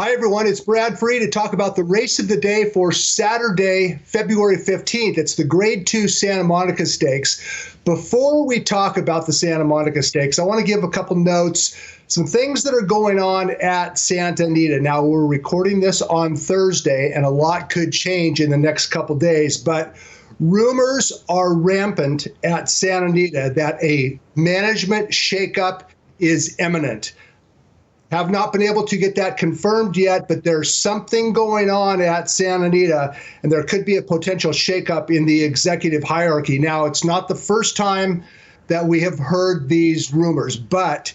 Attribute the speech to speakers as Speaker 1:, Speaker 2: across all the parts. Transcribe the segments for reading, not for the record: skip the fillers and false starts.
Speaker 1: Hi, everyone. It's Brad Free to talk about the race of the day for Saturday, February 15th. It's the Grade 2 Santa Monica Stakes. Before we talk about the Santa Monica Stakes, I want to give a couple notes, some things that are going on at Santa Anita. Now, we're recording this on Thursday, and a lot could change in the next couple days, but rumors are rampant at Santa Anita that a management shakeup is imminent. Have not been able to get that confirmed yet, but there's something going on at Santa Anita, and there could be a potential shakeup in the executive hierarchy. Now, it's not the first time that we have heard these rumors, but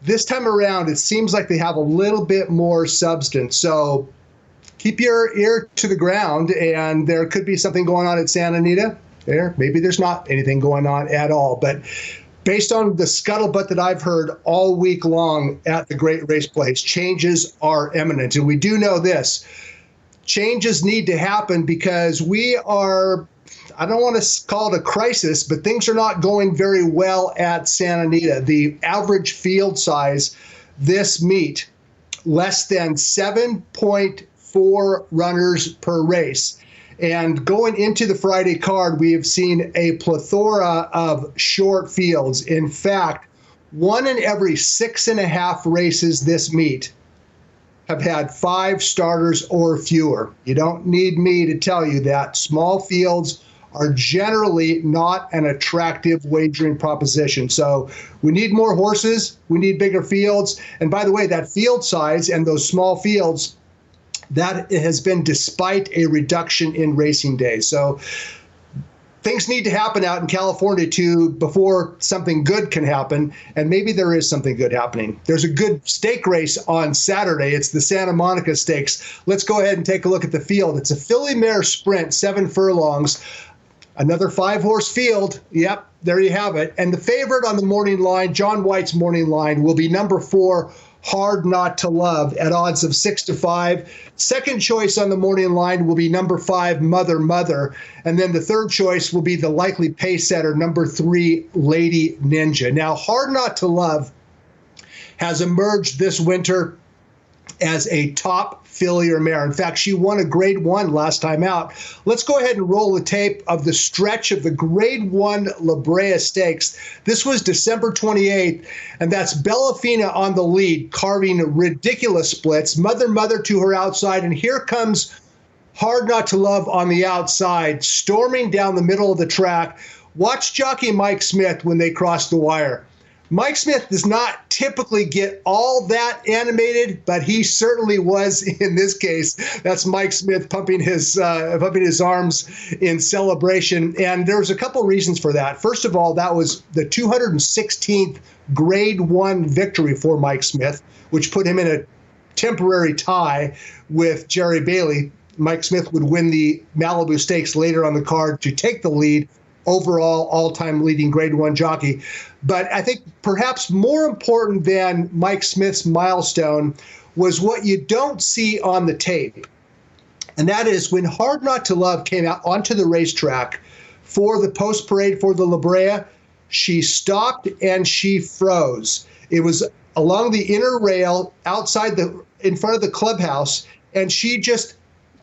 Speaker 1: this time around, it seems like they have a little bit more substance. So keep your ear to the ground, and there could be something going on at Santa Anita. Maybe there's not anything going on at all, but based on the scuttlebutt that I've heard all week long at the Great Race Place, changes are imminent. And we do know this. Changes need to happen because we are, I don't want to call it a crisis, but things are not going very well at Santa Anita. The average field size this meet, less than 7.4 runners per race. And going into the Friday card, we have seen a plethora of short fields. In fact, 1 in every 6.5 races this meet have had 5 starters or fewer. You don't need me to tell you that small fields are generally not an attractive wagering proposition. So we need more horses, we need bigger fields. And by the way, that field size and those small fields, that has been despite a reduction in racing days. So things need to happen out in California before something good can happen, and maybe there is something good happening. There's a good stake race on Saturday. It's the Santa Monica Stakes. Let's go ahead and take a look at the field. It's a filly mare sprint, 7 furlongs, another 5-horse field. Yep, there you have it. And the favorite on the morning line, John White's morning line, will be number 4, Hard Not to Love, at odds of 6-5. Second choice on the morning line will be number 5, Mother Mother. And then the third choice will be the likely pace setter, number 3, Lady Ninja. Now, Hard Not to Love has emerged this winter as a top filly or mare. In fact, she won a Grade 1 last time out. Let's go ahead and roll the tape of the stretch of the Grade 1 La Brea Stakes. This was December 28th, and that's Bellafina on the lead, carving ridiculous splits. Mother Mother to her outside, and here comes Hard Not to Love on the outside, storming down the middle of the track. Watch jockey Mike Smith when they cross the wire. Mike Smith does not typically get all that animated, but he certainly was in this case. That's Mike Smith pumping his arms in celebration. And there's a couple reasons for that. First of all, that was the 216th Grade 1 victory for Mike Smith, which put him in a temporary tie with Jerry Bailey. Mike Smith would win the Malibu Stakes later on the card to take the lead, overall all-time leading Grade 1 jockey. But I think perhaps more important than Mike Smith's milestone was what you don't see on the tape. And that is when Hard Not to Love came out onto the racetrack for the post parade for the La Brea, she stopped and she froze. It was along the inner rail in front of the clubhouse, and she just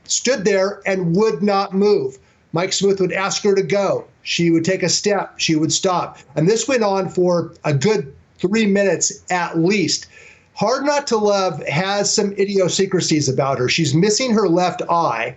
Speaker 1: stood there and would not move. Mike Smith would ask her to go. She would take a step. She would stop. And this went on for a good 3 minutes at least. Hard Not to Love has some idiosyncrasies about her. She's missing her left eye.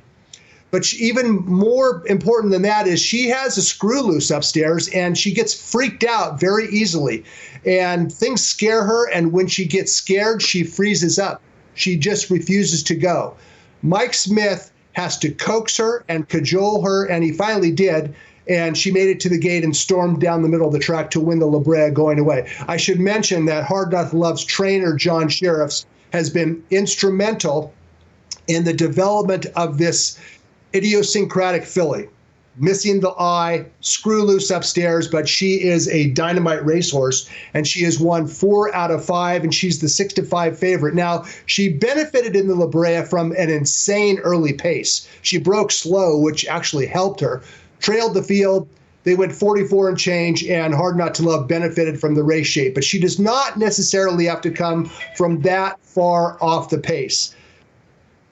Speaker 1: But even more important than that is she has a screw loose upstairs, and she gets freaked out very easily. And things scare her, and when she gets scared, she freezes up. She just refuses to go. Mike Smith has to coax her and cajole her, and he finally did, and she made it to the gate and stormed down the middle of the track to win the La Brea going away. I should mention that Hard Not to Love's trainer, John Sheriffs, has been instrumental in the development of this idiosyncratic filly. Missing the eye, screw loose upstairs, but she is a dynamite racehorse, and she has won 4 out of 5, and she's the 6-5 favorite. Now, she benefited in the La Brea from an insane early pace. She broke slow, which actually helped her, trailed the field. They went 44 and change, and Hard Not to Love benefited from the race shape, but she does not necessarily have to come from that far off the pace.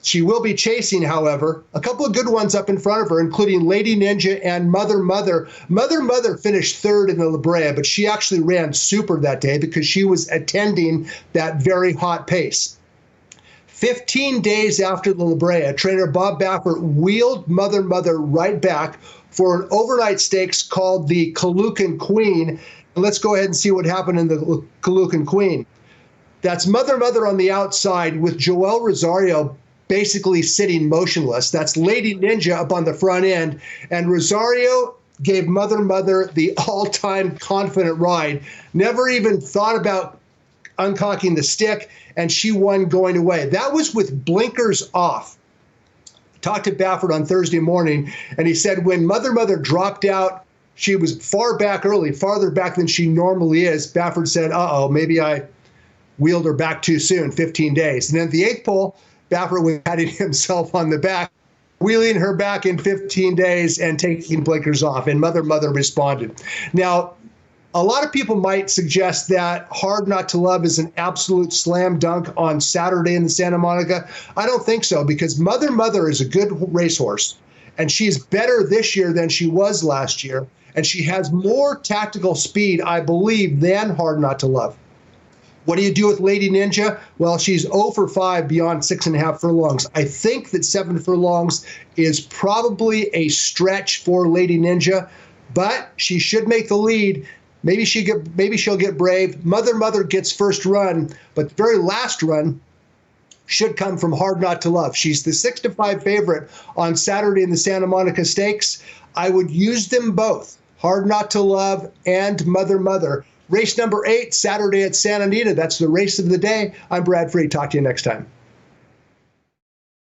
Speaker 1: She will be chasing, however, a couple of good ones up in front of her, including Lady Ninja and Mother Mother. Mother Mother finished third in the La Brea, but she actually ran super that day because she was attending that very hot pace. 15 days after the La Brea, trainer Bob Baffert wheeled Mother Mother right back for an overnight stakes called the Caloocan Queen. And let's go ahead and see what happened in the Caloocan Queen. That's Mother Mother on the outside with Joel Rosario basically sitting motionless. That's Lady Ninja up on the front end. And Rosario gave Mother Mother the all-time confident ride. Never even thought about uncocking the stick, and she won going away. That was with blinkers off. Talked to Baffert on Thursday morning, and he said when Mother Mother dropped out, she was far back early, farther back than she normally is. Baffert said, uh-oh, maybe I wheeled her back too soon, 15 days. And then at the 8th pole, Baffert was patting himself on the back, wheeling her back in 15 days and taking blinkers off, and Mother Mother responded. Now, a lot of people might suggest that Hard Not to Love is an absolute slam dunk on Saturday in the Santa Monica. I don't think so, because Mother Mother is a good racehorse, and she's better this year than she was last year, and she has more tactical speed, I believe, than Hard Not to Love. What do you do with Lady Ninja? Well, she's 0 for 5 beyond 6.5 furlongs. I think that 7 furlongs is probably a stretch for Lady Ninja, but she should make the lead. Maybe she'll get brave. Mother Mother gets first run, but the very last run should come from Hard Not to Love. She's the 6-5 favorite on Saturday in the Santa Monica Stakes. I would use them both, Hard Not to Love and Mother Mother. Race number 8, Saturday at Santa Anita. That's the race of the day. I'm Brad Free. Talk to you next time.